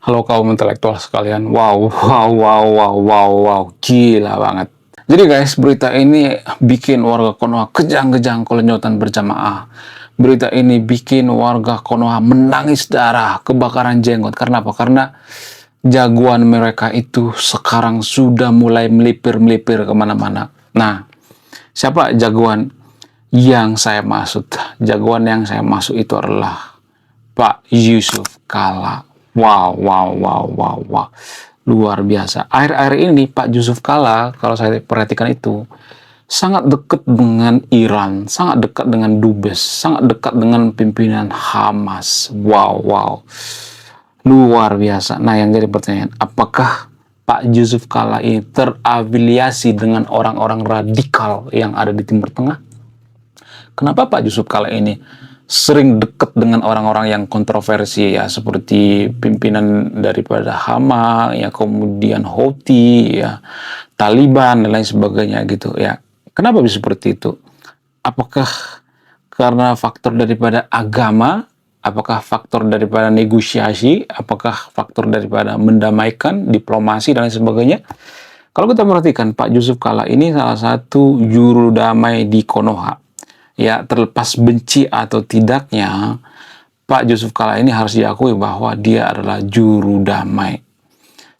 Halo kaum intelektual sekalian. Wow, wow, wow, wow, wow, wow. Gila banget. Jadi guys, berita ini bikin warga Konoha kejang-kejang kelenyotan berjamaah. Berita ini bikin warga Konoha menangis darah, kebakaran jenggot. Karena apa? Karena jagoan mereka itu sekarang sudah mulai melipir-melipir kemana-mana. Nah, siapa jagoan yang saya maksud? Jagoan yang saya maksud itu adalah Pak Yusuf Kala. Wow, wow, wow, wow, wow. Luar biasa. Akhir-akhir ini Pak Yusuf Kala, kalau saya perhatikan itu, sangat dekat dengan Iran, sangat dekat dengan Dubes, sangat dekat dengan pimpinan Hamas. Wow, wow. Luar biasa. Nah, yang jadi pertanyaan, apakah Pak Yusuf Kala ini terafiliasi dengan orang-orang radikal yang ada di Timur Tengah? Kenapa Pak Yusuf Kala ini sering dekat dengan orang-orang yang kontroversi ya, seperti pimpinan daripada Hamas ya, kemudian Houthi ya, Taliban dan lain sebagainya gitu ya. Kenapa bisa seperti itu? Apakah karena faktor daripada agama? Apakah faktor daripada negosiasi? Apakah faktor daripada mendamaikan, diplomasi dan lain sebagainya? Kalau kita perhatikan, Pak Yusuf Kala ini salah satu juru damai di Konoha. Ya, terlepas benci atau tidaknya, Pak Yusuf Kala ini harus diakui bahwa dia adalah juru damai.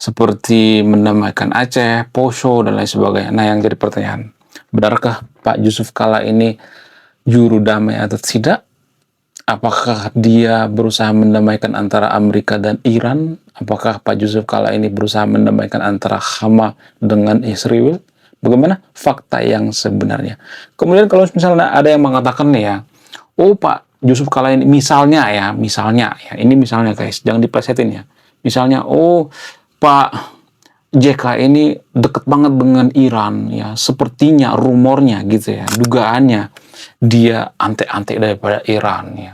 Seperti mendamaikan Aceh, Poso, dan lain sebagainya. Nah, yang jadi pertanyaan, benarkah Pak Yusuf Kala ini juru damai atau tidak? Apakah dia berusaha mendamaikan antara Amerika dan Iran? Apakah Pak Yusuf Kala ini berusaha mendamaikan antara Hamas dengan Israel? Bagaimana fakta yang sebenarnya? Kemudian kalau misalnya ada yang mengatakan nih ya, oh Pak Yusuf Kala ini misalnya ya, ini misalnya guys, jangan diplesetin ya. Misalnya, oh Pak JK ini deket banget dengan Iran ya, sepertinya rumornya gitu ya, dugaannya dia antek-antek daripada Iran ya.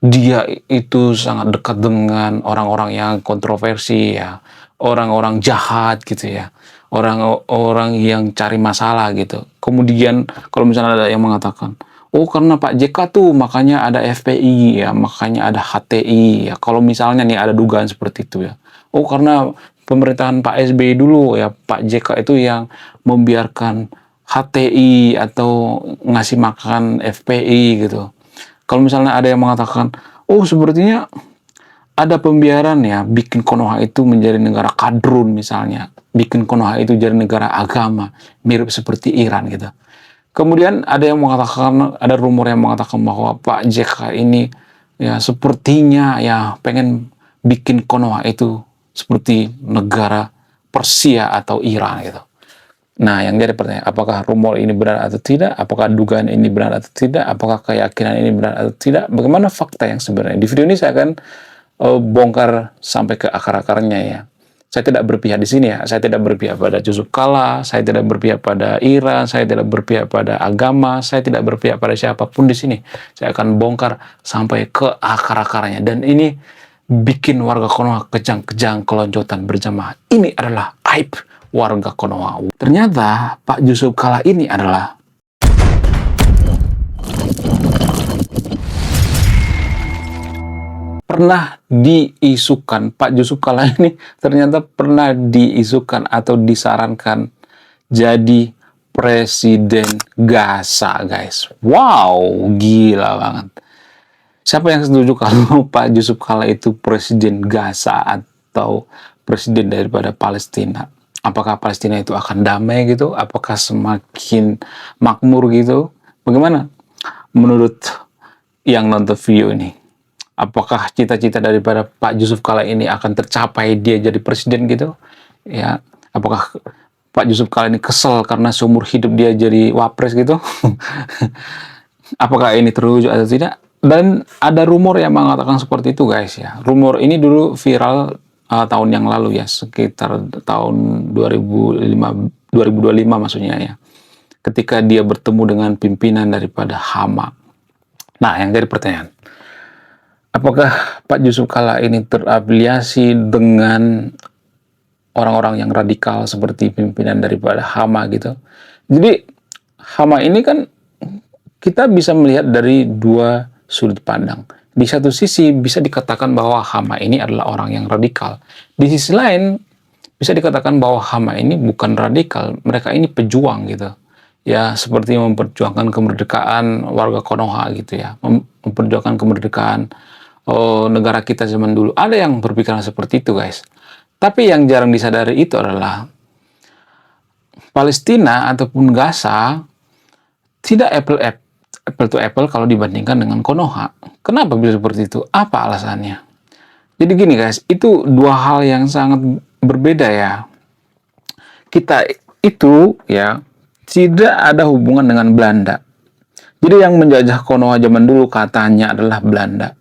Dia itu sangat dekat dengan orang-orang yang kontroversi ya, orang-orang jahat gitu ya, orang-orang yang cari masalah gitu. Kemudian kalau misalnya ada yang mengatakan, oh karena Pak JK tuh makanya ada FPI ya, makanya ada HTI ya. Kalau misalnya nih ada dugaan seperti itu ya. Oh karena pemerintahan Pak SBY dulu ya, Pak JK itu yang membiarkan HTI atau ngasih makan FPI gitu. Kalau misalnya ada yang mengatakan, oh sepertinya ada pembiaran ya, bikin Konoha itu menjadi negara kadrun misalnya, bikin Konoha itu jadi negara agama, mirip seperti Iran gitu. Kemudian ada yang mengatakan, ada rumor yang mengatakan bahwa Pak JK ini ya sepertinya ya pengen bikin Konoha itu seperti negara Persia atau Iran gitu. Nah, yang jadi pertanyaan, apakah rumor ini benar atau tidak? Apakah dugaan ini benar atau tidak? Apakah keyakinan ini benar atau tidak? Bagaimana fakta yang sebenarnya? Di video ini saya akan bongkar sampai ke akar-akarnya ya. Saya tidak berpihak di sini ya. Saya tidak berpihak pada Yusuf Kala, saya tidak berpihak pada Iran, saya tidak berpihak pada agama, saya tidak berpihak pada siapapun di sini. Saya akan bongkar sampai ke akar-akarnya. Dan ini bikin warga Konoha kejang-kejang keloncotan berjamaah. Ini adalah aib warga Konoha. Ternyata Pak Yusuf Kala ini adalah pernah diisukan, Pak Yusuf Kala ini ternyata pernah diisukan atau disarankan jadi presiden Gaza, guys. Wow, gila banget. Siapa yang setuju kalau Pak Yusuf Kala itu presiden Gaza atau presiden daripada Palestina? Apakah Palestina itu akan damai gitu? Apakah semakin makmur gitu? Bagaimana menurut yang nonton video ini? Apakah cita-cita daripada Pak Yusuf Kala ini akan tercapai dia jadi presiden gitu? Ya, apakah Pak Yusuf Kala ini kesel karena seumur hidup dia jadi wapres gitu? Apakah ini terwujud atau tidak? Dan ada rumor yang mengatakan seperti itu guys ya. Rumor ini dulu viral tahun yang lalu ya, sekitar tahun 2025 maksudnya ya. Ketika dia bertemu dengan pimpinan daripada Hamas. Nah, yang jadi pertanyaan, apakah Pak Yusuf Kala ini terafiliasi dengan orang-orang yang radikal seperti pimpinan daripada Hamas gitu? Jadi Hamas ini kan kita bisa melihat dari dua sudut pandang. Di satu sisi bisa dikatakan bahwa Hama ini adalah orang yang radikal. Di sisi lain bisa dikatakan bahwa Hama ini bukan radikal, mereka ini pejuang gitu. Ya, seperti memperjuangkan kemerdekaan warga Konoha gitu ya, memperjuangkan kemerdekaan negara kita zaman dulu. Ada yang berpikiran seperti itu, guys. Tapi yang jarang disadari itu adalah Palestina ataupun Gaza tidak apple to apple kalau dibandingkan dengan Konoha. Kenapa bisa seperti itu? Apa alasannya? Jadi gini guys, itu dua hal yang sangat berbeda ya. Kita itu ya tidak ada hubungan dengan Belanda. Jadi yang menjajah Konoha zaman dulu katanya adalah Belanda.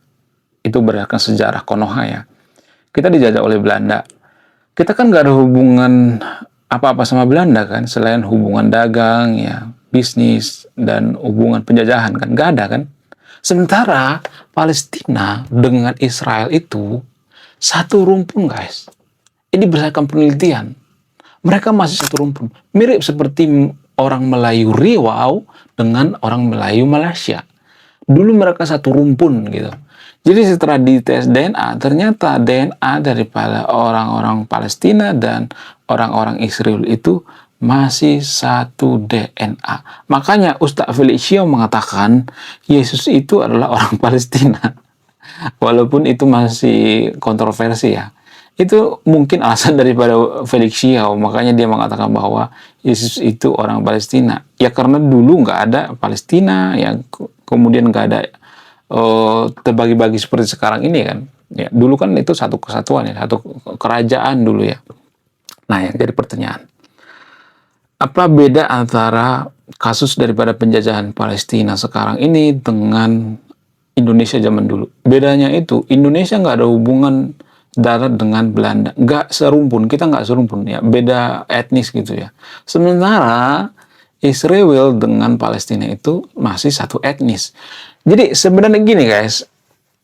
Itu berdasarkan sejarah Konoha ya. Kita dijajah oleh Belanda. Kita kan nggak ada hubungan apa-apa sama Belanda kan, selain hubungan dagang ya, bisnis dan hubungan penjajahan kan, nggak ada kan. Sementara Palestina dengan Israel itu satu rumpun guys. Ini berdasarkan penelitian. Mereka masih satu rumpun. Mirip seperti orang Melayu Riau dengan orang Melayu Malaysia. Dulu mereka satu rumpun gitu. Jadi setelah dites DNA, ternyata DNA daripada orang-orang Palestina dan orang-orang Israel itu masih satu DNA. Makanya Ustadz Felicio mengatakan Yesus itu adalah orang Palestina. Walaupun itu masih kontroversi ya. Itu mungkin alasan daripada Felicio, makanya dia mengatakan bahwa Yesus itu orang Palestina. Ya karena dulu nggak ada Palestina, ya kemudian nggak ada terbagi-bagi seperti sekarang ini kan. Ya, dulu kan itu satu kesatuan ya, satu kerajaan dulu ya. Nah, yang jadi pertanyaan, apa beda antara kasus daripada penjajahan Palestina sekarang ini dengan Indonesia zaman dulu? Bedanya itu, Indonesia nggak ada hubungan darat dengan Belanda. Nggak serumpun, kita nggak serumpun ya. Beda etnis gitu ya. Sementara Israel dengan Palestina itu masih satu etnis. Jadi sebenarnya gini guys,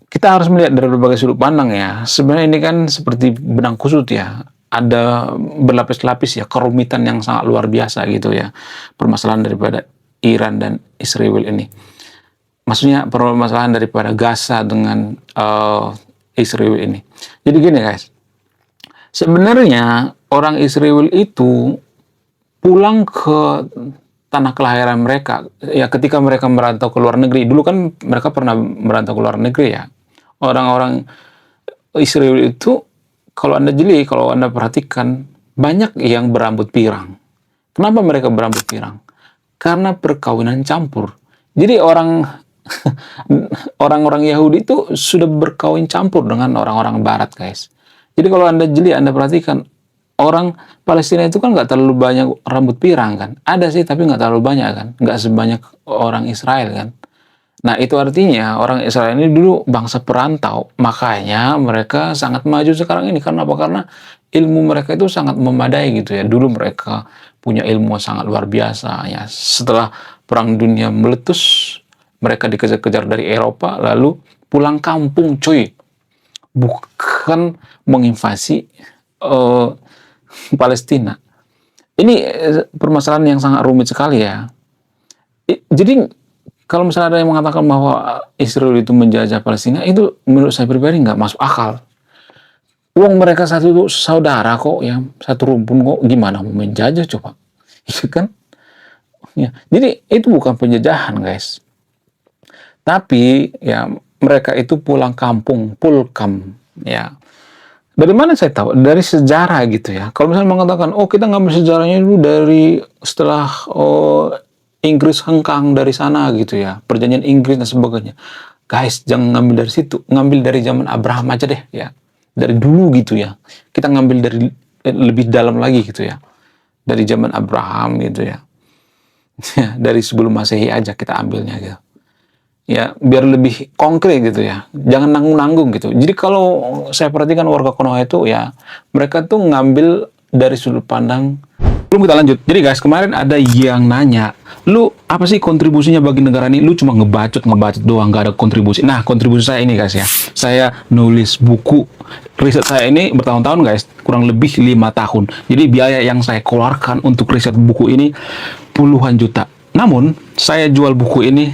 kita harus melihat dari berbagai sudut pandang ya. Sebenarnya ini kan seperti benang kusut ya. Ada berlapis-lapis ya, kerumitan yang sangat luar biasa gitu ya. Permasalahan daripada Iran dan Israel ini. Maksudnya permasalahan daripada Gaza dengan Israel ini. Jadi gini guys, sebenarnya orang Israel itu pulang ke tanah kelahiran mereka ya ketika mereka merantau ke luar negeri. Dulu kan mereka pernah merantau ke luar negeri ya. Orang-orang Israel itu kalau Anda perhatikan banyak yang berambut pirang. Kenapa mereka berambut pirang? Karena perkawinan campur. Jadi orang-orang Yahudi itu sudah berkawin campur dengan orang-orang Barat guys. Jadi kalau Anda perhatikan orang Palestina itu kan nggak terlalu banyak rambut pirang kan. Ada sih tapi nggak terlalu banyak kan. Nggak sebanyak orang Israel kan. Nah itu artinya orang Israel ini dulu bangsa perantau. Makanya mereka sangat maju sekarang ini. Karena apa? Karena ilmu mereka itu sangat memadai gitu ya. Dulu mereka punya ilmu sangat luar biasa ya. Setelah perang dunia meletus, mereka dikejar-kejar dari Eropa lalu pulang kampung cuy. Bukan menginvasi Palestina. Ini permasalahan yang sangat rumit sekali ya. Jadi kalau misalnya ada yang mengatakan bahwa Israel itu menjajah Palestina, itu menurut saya pribadi nggak masuk akal. Uang mereka satu saudara kok, ya satu rumpun kok, gimana mau menjajah coba? Itu kan? Ya. Jadi itu bukan penjajahan guys. Tapi ya mereka itu pulang kampung, pulkam ya. Dari mana saya tahu? Dari sejarah gitu ya. Kalau misalnya mengatakan, oh kita ngambil sejarahnya dulu dari setelah Inggris hengkang dari sana gitu ya. Perjanjian Inggris dan sebagainya. Guys, jangan ngambil dari situ. Ngambil dari zaman Abraham aja deh ya. Dari dulu gitu ya. Kita ngambil dari lebih dalam lagi gitu ya. Dari zaman Abraham gitu ya. Dari sebelum Masehi aja kita ambilnya gitu. Ya, biar lebih konkret gitu ya. Jangan nanggung-nanggung gitu. Jadi kalau saya perhatikan warga Konoha itu ya, mereka tuh ngambil dari sudut pandang. Belum kita lanjut. Jadi guys, kemarin ada yang nanya, lu apa sih kontribusinya bagi negara ini? Lu cuma ngebacot doang, gak ada kontribusi. Nah, kontribusi saya ini guys ya. Saya nulis buku. Riset saya ini bertahun-tahun guys, kurang lebih 5 tahun. Jadi biaya yang saya keluarkan untuk riset buku ini puluhan juta. Namun, saya jual buku ini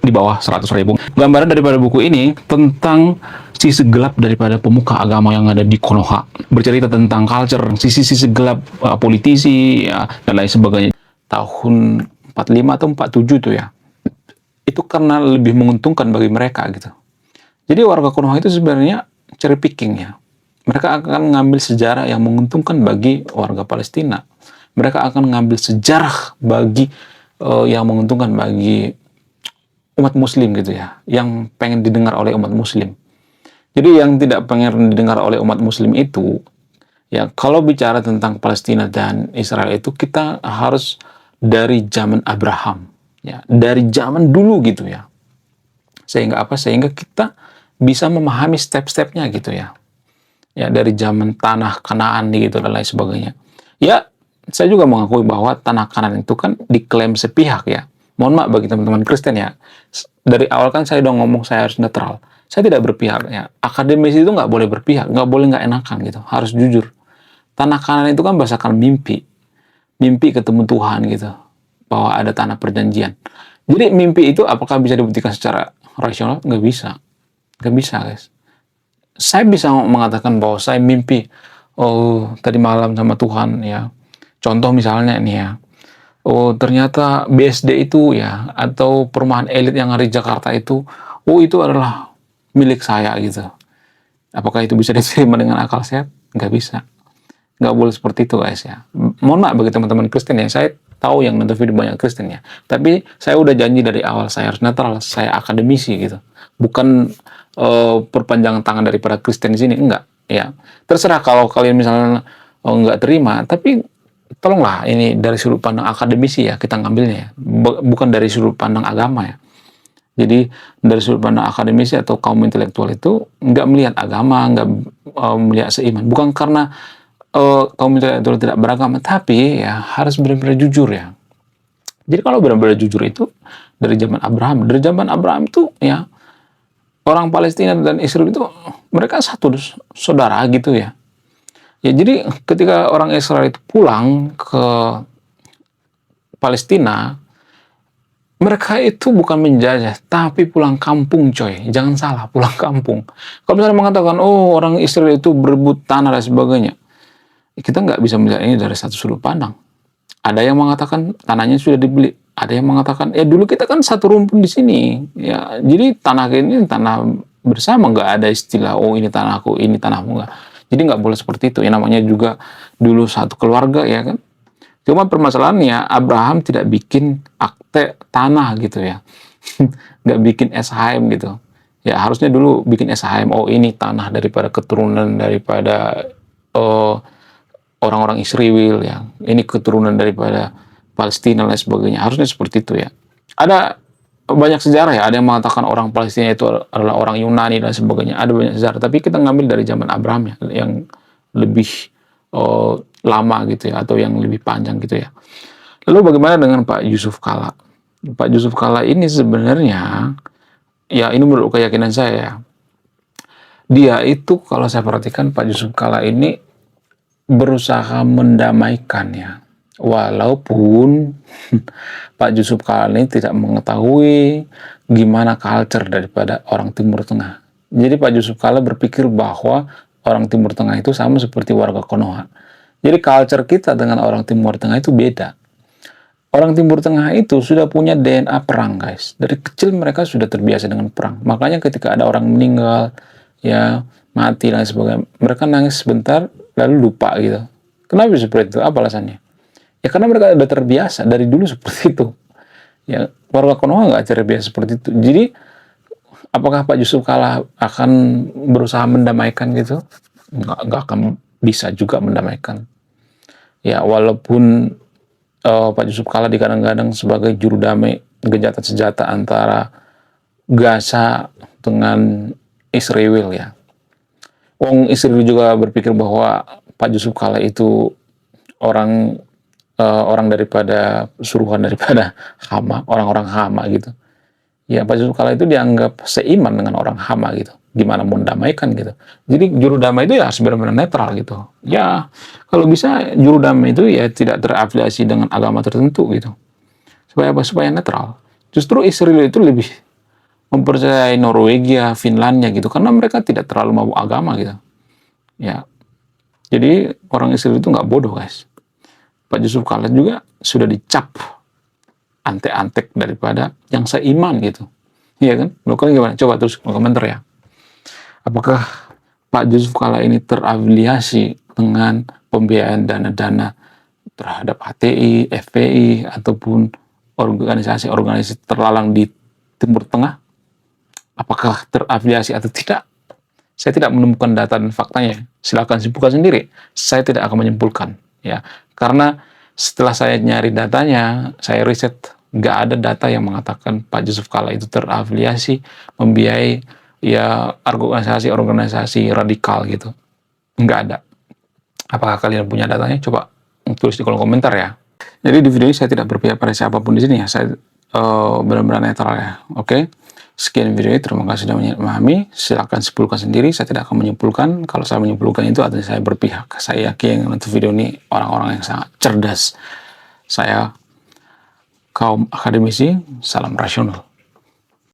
di bawah 100.000. Gambaran daripada buku ini tentang sisi gelap daripada pemuka agama yang ada di Konoha. Bercerita tentang culture, sisi-sisi gelap politisi, ya, dan lain sebagainya. Tahun 45 atau 47 tuh ya. Itu karena lebih menguntungkan bagi mereka gitu. Jadi warga Konoha itu sebenarnya cherry picking ya. Mereka akan mengambil sejarah yang menguntungkan bagi warga Palestina. Mereka akan mengambil sejarah bagi yang menguntungkan bagi umat muslim gitu ya, yang pengen didengar oleh umat muslim. Jadi yang tidak pengen didengar oleh umat muslim itu, ya kalau bicara tentang Palestina dan Israel itu kita harus dari zaman Abraham, ya dari zaman dulu gitu ya. Sehingga apa? Sehingga kita bisa memahami step-stepnya gitu ya. Ya dari zaman tanah Kanaan gitu dan lain sebagainya. Ya, saya juga mengakui bahwa tanah Kanaan itu kan diklaim sepihak ya. Mohon maaf bagi teman-teman Kristen ya. Dari awal kan saya udah ngomong saya harus netral. Saya tidak berpihak ya. Akademisi itu nggak boleh berpihak, nggak boleh nggak enakan gitu. Harus jujur. Tanah Kanaan itu kan berdasarkan mimpi. Mimpi ketemu Tuhan gitu. Bahwa ada tanah perjanjian. Jadi mimpi itu apakah bisa dibuktikan secara rasional? Nggak bisa. Nggak bisa guys. Saya bisa mengatakan bahwa saya mimpi, oh tadi malam sama Tuhan ya. Contoh misalnya nih ya, oh ternyata BSD itu ya, atau perumahan elit yang ada di Jakarta itu, oh itu adalah milik saya gitu. Apakah itu bisa diterima dengan akal sehat? Nggak bisa. Nggak boleh seperti itu guys ya. Mohon maaf bagi teman-teman Kristen ya, saya tahu yang nonton video banyak Kristen ya. Tapi saya udah janji dari awal saya harus netral, saya akademisi gitu. Bukan perpanjangan tangan daripada Kristen di sini, enggak ya. Terserah kalau kalian misalnya nggak terima, tapi tolonglah ini dari sudut pandang akademisi ya kita ngambilnya ya. Bukan dari sudut pandang agama ya. Jadi dari sudut pandang akademisi atau kaum intelektual itu nggak melihat agama, nggak melihat seiman. Bukan karena kaum intelektual tidak beragama, tapi ya harus benar-benar jujur ya. Jadi kalau benar-benar jujur itu dari zaman Abraham. Dari zaman Abraham itu ya orang Palestina dan Israel itu mereka satu saudara gitu ya. Ya jadi ketika orang Israel itu pulang ke Palestina, mereka itu bukan menjajah, tapi pulang kampung coy. Jangan salah, pulang kampung. Kalau misalnya mengatakan, oh orang Israel itu berebut tanah dan sebagainya, kita nggak bisa melihat ini dari satu sudut pandang. Ada yang mengatakan tanahnya sudah dibeli, ada yang mengatakan ya dulu kita kan satu rumpun di sini, ya jadi tanah ini tanah bersama, nggak ada istilah oh ini tanahku, ini tanahmu, nggak. Jadi nggak boleh seperti itu. Yang namanya juga dulu satu keluarga ya kan. Cuma permasalahannya Abraham tidak bikin akte tanah gitu ya, nggak bikin SHM gitu. Ya harusnya dulu bikin SHM. Oh ini tanah daripada keturunan daripada orang-orang Israel ya, ini keturunan daripada Palestina dan lain sebagainya. Harusnya seperti itu ya. Ada banyak sejarah ya, ada yang mengatakan orang Palestina itu adalah orang Yunani dan sebagainya. Ada banyak sejarah, tapi kita ngambil dari zaman Abraham ya, yang lebih lama gitu ya, atau yang lebih panjang gitu ya. Lalu bagaimana dengan Pak Yusuf Kalla? Pak Yusuf Kalla ini sebenarnya, ya ini menurut keyakinan saya, dia itu kalau saya perhatikan Pak Yusuf Kalla ini berusaha mendamaikan ya. Walaupun Pak Yusuf Kalla ini tidak mengetahui gimana culture daripada orang Timur Tengah. Jadi Pak Yusuf Kalla berpikir bahwa orang Timur Tengah itu sama seperti warga Konoha. Jadi culture kita dengan orang Timur Tengah itu beda. Orang Timur Tengah itu sudah punya DNA perang guys. Dari kecil mereka sudah terbiasa dengan perang. Makanya ketika ada orang meninggal, ya mati dan sebagainya, mereka nangis sebentar lalu lupa gitu. Kenapa seperti itu? Apa alasannya? Ya karena mereka sudah terbiasa dari dulu seperti itu. Ya warga Konoha nggak terbiasa seperti itu. Jadi apakah Pak Yusuf Kalla akan berusaha mendamaikan gitu? Nggak akan bisa juga mendamaikan. Ya walaupun Pak Yusuf Kalla digadang-gadang sebagai juru damai gencatan senjata antara Gaza dengan Israel ya. Wong Israel juga berpikir bahwa Pak Yusuf Kalla itu orang daripada suruhan daripada Hama, orang-orang Hama gitu. Ya Pak Yusuf Kalla itu dianggap seiman dengan orang Hama gitu. Gimana mau mendamaikan gitu. Jadi juru damai itu ya harus benar-benar netral gitu. Ya kalau bisa juru damai itu ya tidak terafiliasi dengan agama tertentu gitu. Supaya apa? Supaya netral. Justru Israel itu lebih mempercayai Norwegia, Finlandia gitu, karena mereka tidak terlalu mabuk agama gitu. Ya, jadi orang Israel itu nggak bodoh guys. Pak Yusuf Kala juga sudah dicap antek-antek daripada yang seiman gitu. Iya kan? Lo kan gimana? Coba terus komentar ya. Apakah Pak Yusuf Kala ini terafiliasi dengan pembiayaan dana-dana terhadap HTI, FPI, ataupun organisasi-organisasi terlalang di Timur Tengah? Apakah terafiliasi atau tidak? Saya tidak menemukan data dan faktanya. Silakan simpulkan sendiri. Saya tidak akan menyimpulkan, ya, karena setelah saya nyari datanya, saya riset, nggak ada data yang mengatakan Pak Yusuf Kala itu terafiliasi membiayai ya organisasi-organisasi radikal gitu. Nggak ada. Apakah kalian punya datanya? Coba tulis di kolom komentar ya. Jadi di video ini saya tidak berpihak pada siapapun di sini ya. Saya benar-benar netral ya. Oke. Sekian video ini, terima kasih sudah memahami. Silahkan simpulkan sendiri, saya tidak akan menyimpulkan. Kalau saya menyimpulkan itu artinya saya berpihak. Saya yakin yang nonton video ini orang-orang yang sangat cerdas. Saya kaum akademisi, salam rasional.